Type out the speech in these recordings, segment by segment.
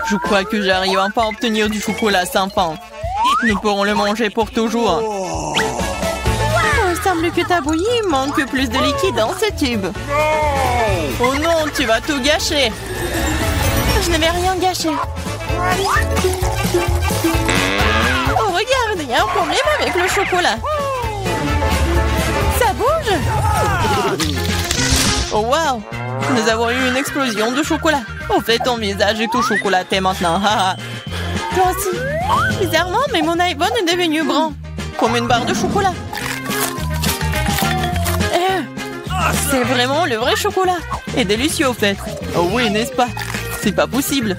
Je crois que j'arrive enfin à obtenir du chocolat sympa. Nous pourrons le manger pour toujours. Il semble que ta bouillie manque plus de liquide dans ce tube. Oh non, tu vas tout gâcher. Je ne vais rien gâcher. Oh, regarde, il y a un problème avec le chocolat. Ça bouge. Oh, wow. Nous avons eu une explosion de chocolat. Au fait, ton visage est tout chocolaté maintenant. Toi aussi. Bizarrement, mais mon iPhone est devenu grand. Comme une barre de chocolat. C'est vraiment le vrai chocolat. Et délicieux, au fait. Oh oui, n'est-ce pas? C'est pas possible.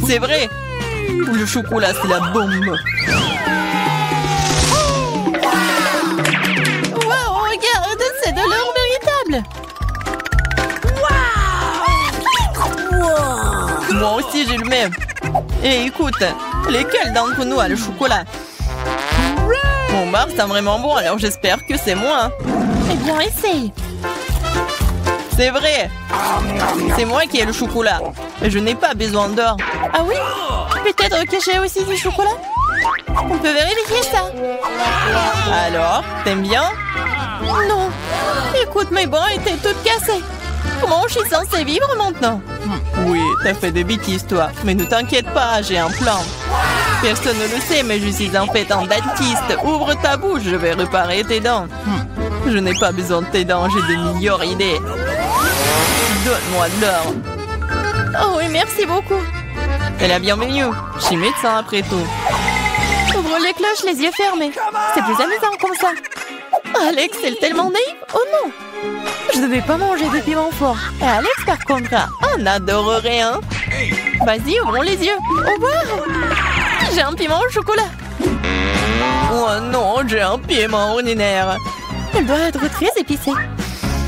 C'est vrai. Le chocolat, c'est la bombe. Wow, regarde, c'est de l'or véritable. Wow. Moi aussi, j'ai le même. Et écoute, lequel d'entre nous a le chocolat? Mon bar, c'est vraiment bon, alors j'espère que c'est moi. Eh bien, essaye. C'est vrai. C'est moi qui ai le chocolat. Mais je n'ai pas besoin d'or. Ah oui? Peut-être que j'ai aussi du chocolat? On peut vérifier ça. Alors, t'aimes bien? Non. Écoute, mes bras étaient toutes cassées. Comment je suis censée vivre maintenant? Oui, t'as fait des bêtises, toi. Mais ne t'inquiète pas, j'ai un plan. Personne ne le sait, mais je suis en fait un dentiste. Ouvre ta bouche, je vais réparer tes dents. Je n'ai pas besoin de tes dents, j'ai de meilleures idées. Donne-moi de l'or. Oh oui, merci beaucoup. C'est la bienvenue. Je suis médecin après tout. Ouvre les cloches, les yeux fermés. C'est plus amusant comme ça. Alex, c'est tellement naïf. Oh non. Je ne vais pas manger de piment fort. Et Alex, par contre, on adorerait, hein. Vas-y, ouvrons les yeux. Au revoir. J'ai un piment au chocolat. Oh non, j'ai un piment ordinaire. Il doit être très épicé.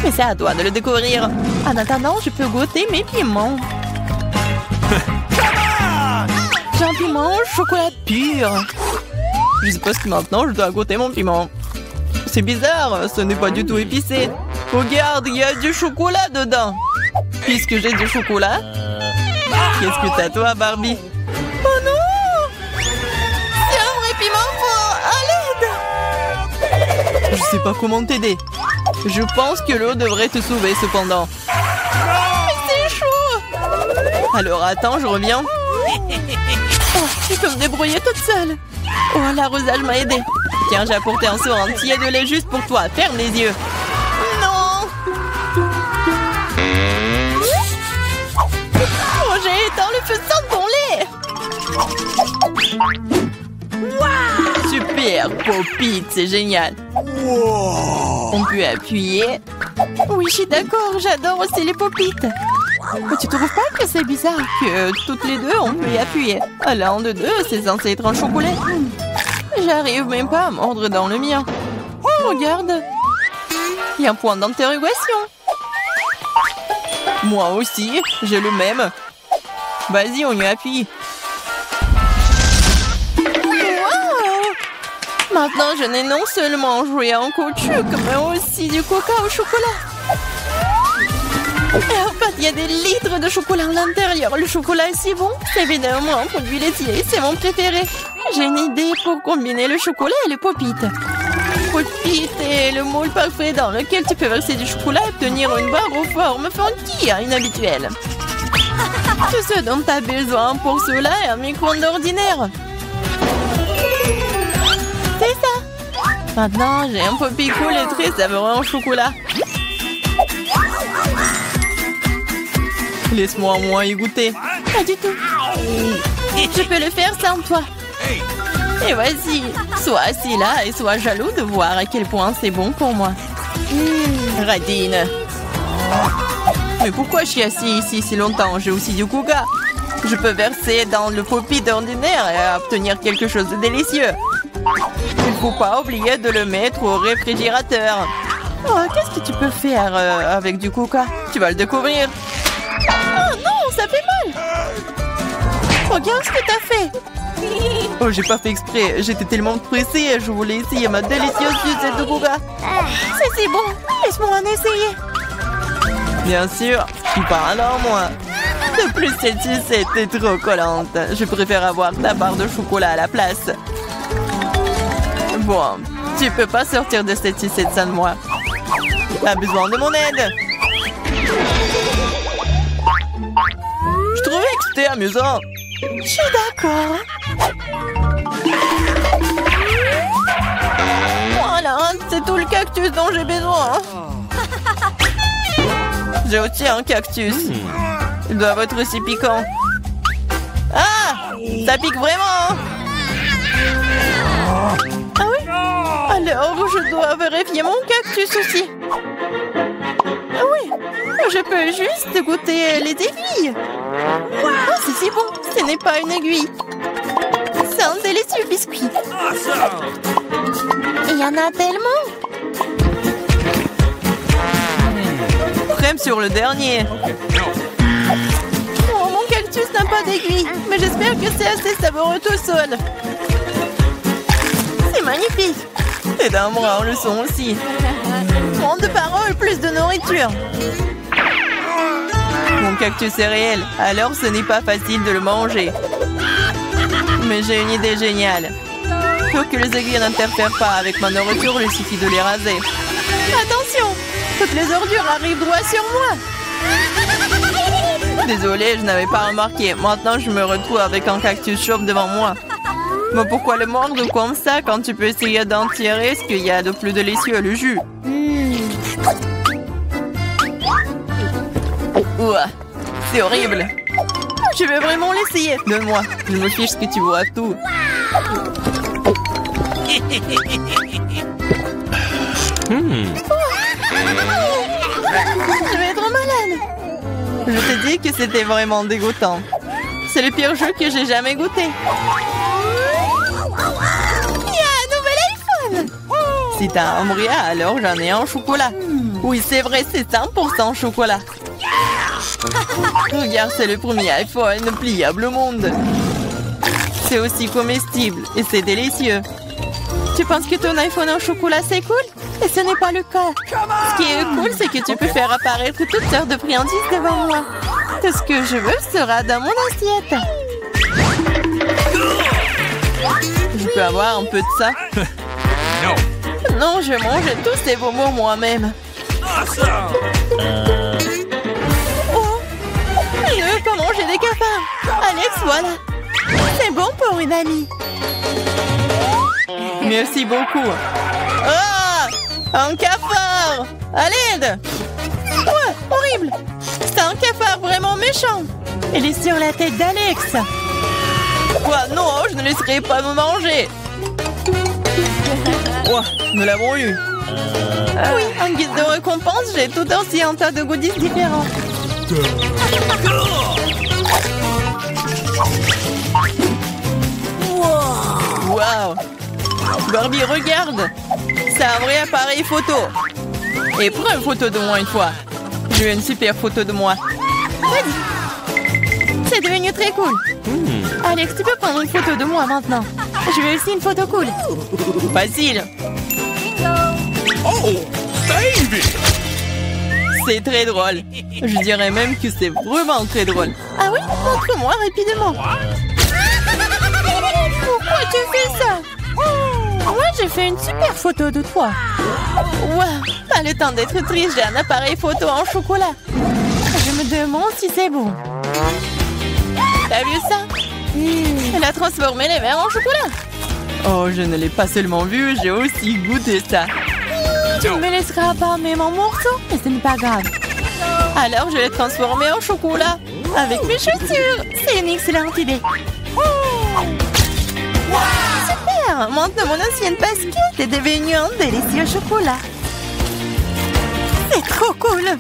Mais c'est à toi de le découvrir. En attendant, je peux goûter mes piments. J'ai un piment au chocolat pur. Je suppose que maintenant, je dois goûter mon piment. C'est bizarre, ce n'est pas du tout épicé. Regarde, il y a du chocolat dedans. Puisque j'ai du chocolat, qu'est-ce que t'as toi, Barbie? Oh non! C'est un vrai piment fort! À l'aide! Je sais pas comment t'aider. Je pense que l'eau devrait te sauver cependant. Mais c'est chaud! Alors attends, je reviens. Oh, je peux me débrouiller toute seule. Oh, l'arrosage m'a aidé. Tiens, j'ai apporté un seau entier de lait juste pour toi. Ferme les yeux. Non! Oh, j'ai éteint le feu sans ton lait! Wow! Super, Pop-It, c'est génial. Wow. On peut appuyer. Oui, je suis d'accord, j'adore aussi les Pop-It. Mais tu trouves pas que c'est bizarre que toutes les deux, on peut y appuyer? À l'un de deux, c'est censé être un chocolat. J'arrive même pas à mordre dans le mien. Regarde. Il y a un point d'interrogation. Moi aussi, j'ai le même. Vas-y, on y appuie. Wow! Maintenant, je n'ai non seulement joué en caoutchouc, mais aussi du coca au chocolat. Et en fait, il y a des litres de chocolat à l'intérieur. Le chocolat est si bon. C'est évidemment un produit laitier. C'est mon préféré. J'ai une idée pour combiner le chocolat et le Pop-It. Pop-It est le moule parfait dans lequel tu peux verser du chocolat et obtenir une barre aux formes funky, inhabituelles. Tout ce dont tu as besoin pour cela est un micro-ondes ordinaire. C'est ça. Maintenant, j'ai un Pop-It cool et très savoureux en chocolat. Laisse-moi au moins y goûter. Pas du tout. Je peux le faire sans toi. Et vas-y, sois assis là et sois jaloux de voir à quel point c'est bon pour moi. Radine. Mais pourquoi je suis assis ici si longtemps? J'ai aussi du coca. Je peux verser dans le Pop-It ordinaire et obtenir quelque chose de délicieux. Il ne faut pas oublier de le mettre au réfrigérateur. Oh, qu'est-ce que tu peux faire avec du coca? Tu vas le découvrir. Oh non, ça fait mal. Regarde ce que t'as fait. Oh, j'ai pas fait exprès. J'étais tellement pressée. Je voulais essayer ma délicieuse sucette de coca. C'est si bon. Laisse-moi en essayer. Bien sûr. Je suis pas alors, moi. De plus, cette sucette est trop collante. Je préfère avoir ta barre de chocolat à la place. Bon, tu peux pas sortir de cette sucette sans moi. T'as besoin de mon aide. Je trouvais que c'était amusant. Je suis d'accord. Voilà, c'est tout le cactus dont j'ai besoin. J'ai aussi un cactus. Ils doivent être aussi piquants. Ah! Ça pique vraiment! Ah oui? Alors, je dois vérifier mon cactus aussi. Ah oui, je peux juste goûter les aiguilles. Oh, c'est si bon. Ce n'est pas une aiguille. C'est un délicieux biscuit. Il y en a tellement. Crème sur le dernier. Oh, mon cactus n'a pas d'aiguille. Mais j'espère que c'est assez savoureux tout seul. C'est magnifique. Les dames rares le sont aussi. Moins de paroles, plus de nourriture. Mon cactus est réel, alors ce n'est pas facile de le manger. Mais j'ai une idée géniale. Pour que les aiguilles n'interfèrent pas avec ma nourriture, il suffit de les raser. Attention! Toutes les ordures arrivent droit sur moi. Désolée, je n'avais pas remarqué. Maintenant, je me retrouve avec un cactus chauve devant moi. Mais pourquoi le mordre comme ça quand tu peux essayer d'en tirer ce qu'il y a de plus délicieux, le jus? Ouah, c'est horrible. Je vais vraiment l'essayer. Donne-moi, je me fiche que tu vois tout. Je vais être malade. Je te dis que c'était vraiment dégoûtant. C'est le pire jeu que j'ai jamais goûté. Il y a un nouvel iPhone. Si t'as un bria, alors j'en ai un au chocolat. Oui, c'est vrai, c'est 100% chocolat. Regarde, c'est le premier iPhone pliable au monde. C'est aussi comestible et c'est délicieux. Tu penses que ton iPhone au chocolat c'est cool? Et ce n'est pas le cas. Ce qui est cool, c'est que tu peux faire apparaître toutes sortes de friandises devant moi. Tout ce que je veux sera dans mon assiette. Je peux avoir un peu de ça? Non, je mange tous ces bonbons moi-même. Oh, je ne veux pas manger des cafards. Alex, voilà. C'est bon pour une amie. Merci beaucoup. Ah! Un cafard! À l'aide! Ouais, horrible! C'est un cafard vraiment méchant! Il est sur la tête d'Alex! Quoi? Non, je ne laisserai pas me manger! Ouais, nous l'avons eu! Oui, en guise de récompense, j'ai tout aussi un tas de goodies différents. Wow! Barbie, regarde! C'est un vrai appareil photo! Et prends une photo de moi une fois! Je veux une super photo de moi! Vas-y! C'est devenu très cool! Alex, tu peux prendre une photo de moi maintenant! Je veux aussi une photo cool! Facile! Oh, baby! C'est très drôle! Je dirais même que c'est vraiment très drôle! Ah oui? Montre-moi rapidement! Pourquoi tu fais ça? Moi, j'ai fait une super photo de toi. Wow, pas le temps d'être triste, j'ai un appareil photo en chocolat. Je me demande si c'est bon. T'as vu ça? Elle a transformé les verres en chocolat. Oh, je ne l'ai pas seulement vu, j'ai aussi goûté ça. Tu me laisseras pas même en morceaux, mais ce n'est pas grave. Alors, je l'ai transformé en chocolat avec mes chaussures. C'est une excellente idée. Super! Maintenant, mon ancienne basket est devenue un délicieux chocolat. C'est trop cool!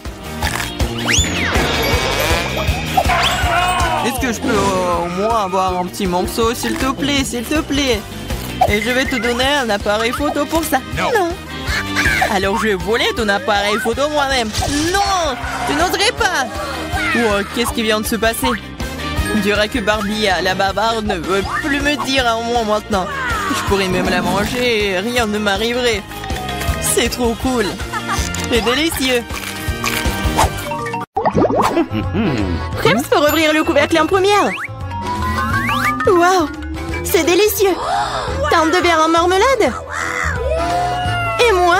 Est-ce que je peux au moins avoir un petit morceau, s'il te plaît, s'il te plaît? Et je vais te donner un appareil photo pour ça. Non! Alors je vais voler ton appareil photo moi-même. Non! Tu n'oserais pas! Wow, qu'est-ce qui vient de se passer? On dirait que Barbie, la bavarde, ne veut plus me dire un mot maintenant. Je pourrais même la manger et rien ne m'arriverait. C'est trop cool. C'est délicieux. Prems peut ouvrir le couvercle en première. Waouh, c'est délicieux. Tente de verre en marmelade. Et moi?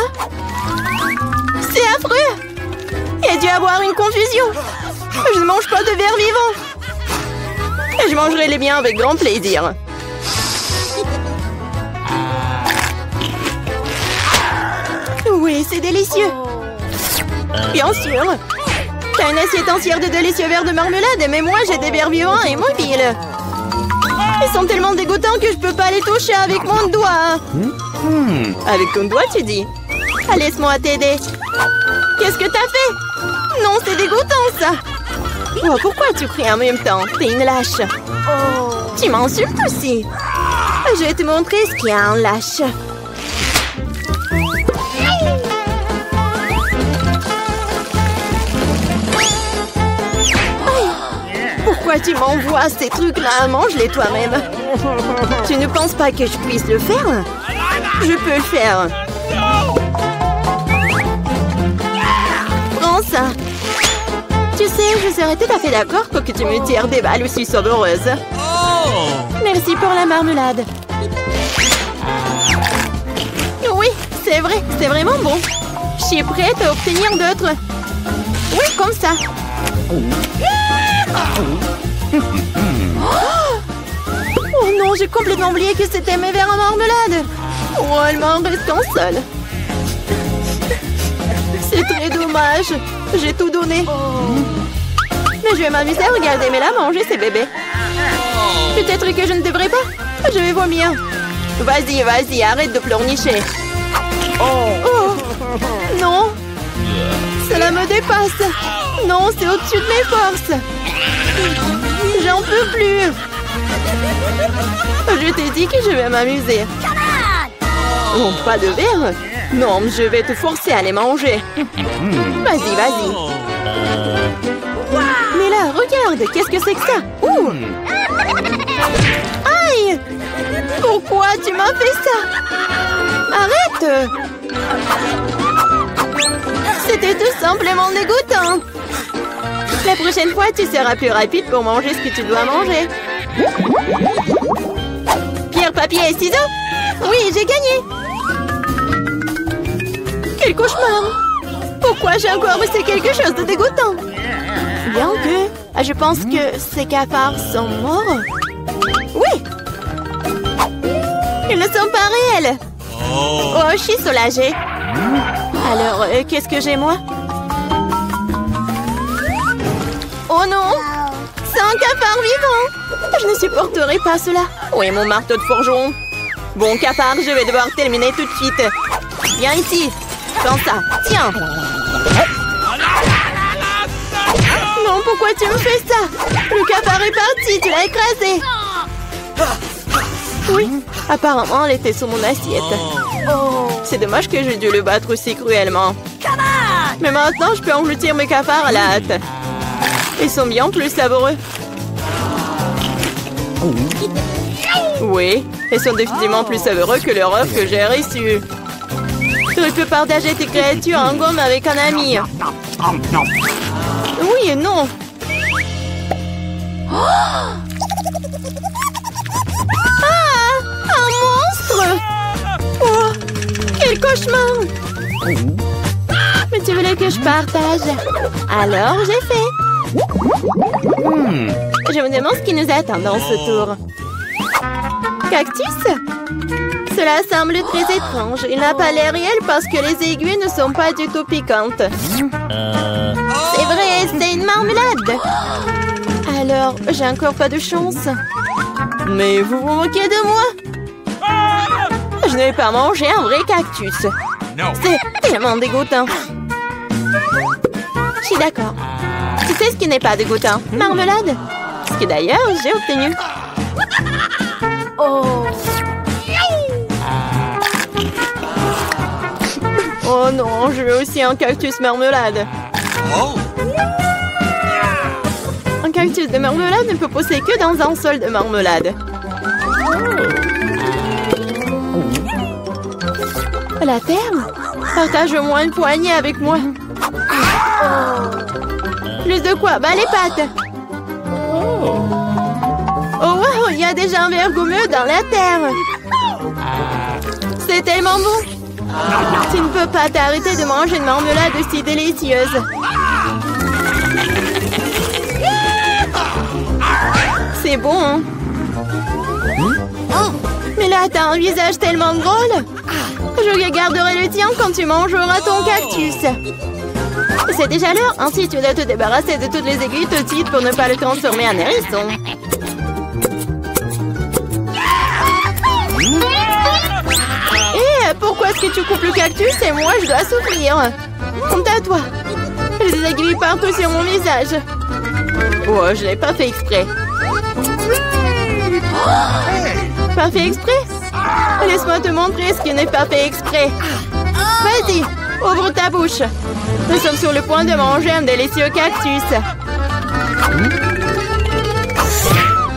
C'est affreux. Il a dû avoir une confusion. Je ne mange pas de verre vivant. Et je mangerai les miens avec grand plaisir. Oui, c'est délicieux. Bien sûr. T'as une assiette entière de délicieux verres de marmelade, mais moi j'ai des verres vivants et mobiles. Ils sont tellement dégoûtants que je peux pas les toucher avec mon doigt. Avec ton doigt, tu dis? Ah, laisse-moi t'aider. Qu'est-ce que t'as fait? Non, c'est dégoûtant, ça. Oh, pourquoi tu cries en même temps? T'es une lâche. Tu m'insultes aussi. Je vais te montrer ce qu'il y a en lâche. Pourquoi tu m'envoies ces trucs-là? Mange-les toi-même. Tu ne penses pas que je puisse le faire? Je peux le faire. Prends ça. Tu sais, je serais tout à fait d'accord pour que tu me tires des balles aussi sauveureuse. Merci pour la marmelade. Oui, c'est vrai, c'est vraiment bon. Je suis prête à obtenir d'autres. Oui, comme ça. Oh non, j'ai complètement oublié que c'était mes verres en marmelade. Oh, il m'en reste qu'un seul. C'est très dommage. J'ai tout donné. Mais je vais m'amuser à regarder Mela manger ses bébés. Peut-être que je ne devrais pas. Je vais vomir. Vas-y, vas-y, arrête de pleurnicher. Oh, non. Cela me dépasse. Non, c'est au-dessus de mes forces. J'en peux plus. Je t'ai dit que je vais m'amuser. Oh, pas de verre? Non, je vais te forcer à les manger. Vas-y, vas-y. Mais là, regarde, qu'est-ce que c'est que ça? Ouh. Aïe! Pourquoi tu m'as fait ça? Arrête! C'était tout simplement dégoûtant. La prochaine fois, tu seras plus rapide pour manger ce que tu dois manger. Pierre, papier et ciseaux? Oui, j'ai gagné. Quel cauchemar! Pourquoi j'ai encore fait quelque chose de dégoûtant? Bien que... je pense que ces cafards sont morts. Oui! Ils ne sont pas réels. Oh, je suis soulagée. Alors, qu'est-ce que j'ai, moi? Oh non! C'est un cafard vivant! Je ne supporterai pas cela. Oui, mon marteau de forgeron. Bon, cafard, je vais devoir terminer tout de suite. Viens ici. Prends ça. Tiens. Non, pourquoi tu me fais ça? Le cafard est parti, tu l'as écrasé. Oui, apparemment, elle était sous mon assiette. C'est dommage que j'ai dû le battre aussi cruellement. Mais maintenant, je peux engloutir mes cafards à la hâte. Ils sont bien plus savoureux. Oui, ils sont définitivement plus savoureux que leur offre que j'ai reçue. Tu peux partager tes créatures en gomme avec un ami. Oui et non. Ah! Un monstre! Oh, quel cauchemar! Mais tu voulais que je partage. Alors, j'ai fait. Je me demande ce qui nous attend dans ce tour. Cactus? Cela semble très étrange. Il n'a pas l'air réel parce que les aiguilles ne sont pas du tout piquantes. C'est vrai, c'est une marmelade. Alors, j'ai encore pas de chance. Mais vous vous moquez de moi? Je n'ai pas mangé un vrai cactus. C'est tellement dégoûtant. Je suis d'accord. Tu sais ce qui n'est pas dégoûtant? Marmelade. Ce que d'ailleurs, j'ai obtenu. Oh non, je veux aussi un cactus marmelade. Un cactus de marmelade ne peut pousser que dans un sol de marmelade. La terre? Partage au moins une poignée avec moi. Le Plus de quoi? Bah, les pâtes. Oh, wow, il y a déjà un verre gommeux dans la terre. C'est tellement bon. Tu ne peux pas t'arrêter de manger une marmelade aussi délicieuse. C'est bon, hein? Mais là, t'as un visage tellement drôle. Je regarderai le tien quand tu mangeras ton cactus. C'est déjà l'heure, ainsi tu dois te débarrasser de toutes les aiguilles petites pour ne pas le transformer en hérisson. Et pourquoi est-ce que tu coupes le cactus et moi je dois souffrir? Honte à toi. J'ai des aiguilles partout sur mon visage. Oh, je l'ai pas fait exprès. Pas fait exprès? Laisse-moi te montrer ce qui n'est pas fait exprès. Vas-y, ouvre ta bouche. Nous sommes sur le point de manger un délicieux cactus.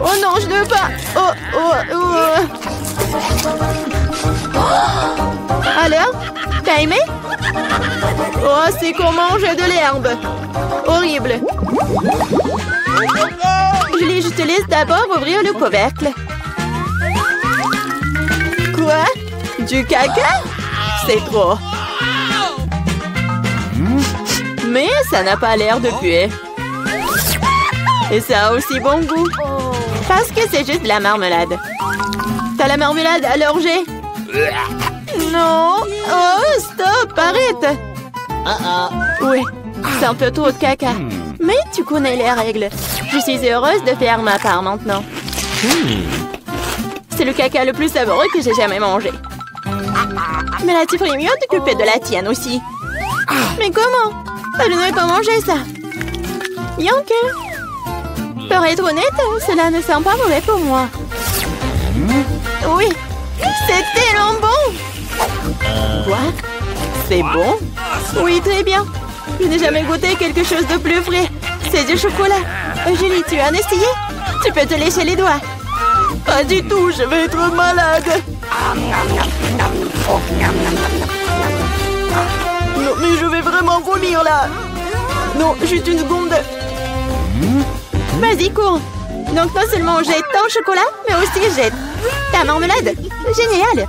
Oh non, je ne veux pas. Alors, t'as aimé? Oh, c'est qu'on mange de l'herbe. Horrible. Julie, je te laisse d'abord ouvrir le couvercle. Quoi? Du caca? C'est trop. Mais ça n'a pas l'air de puer. Et ça a aussi bon goût. Parce que c'est juste de la marmelade. T'as la marmelade à l'orgeat? Non. Oh, stop, arrête. Oui, c'est un peu trop de caca. Mais tu connais les règles. Je suis heureuse de faire ma part maintenant. C'est le caca le plus savoureux que j'ai jamais mangé. Mais là, tu ferais mieux de t'occuper de la tienne aussi. Mais comment? Je n'aurais pas mangé ça. Yank. Pour être honnête, cela ne sent pas mauvais pour moi. Oui, c'est tellement bon. Quoi? C'est bon? Oui, très bien. Je n'ai jamais goûté quelque chose de plus frais. C'est du chocolat. Julie, tu as essayé? Tu peux te lécher les doigts. Pas du tout, je vais être malade. Non, mais je vais vraiment vomir là. Non, juste une seconde. Vas-y, cours. Donc non seulement jette ton chocolat, mais aussi jette ta marmelade. Génial.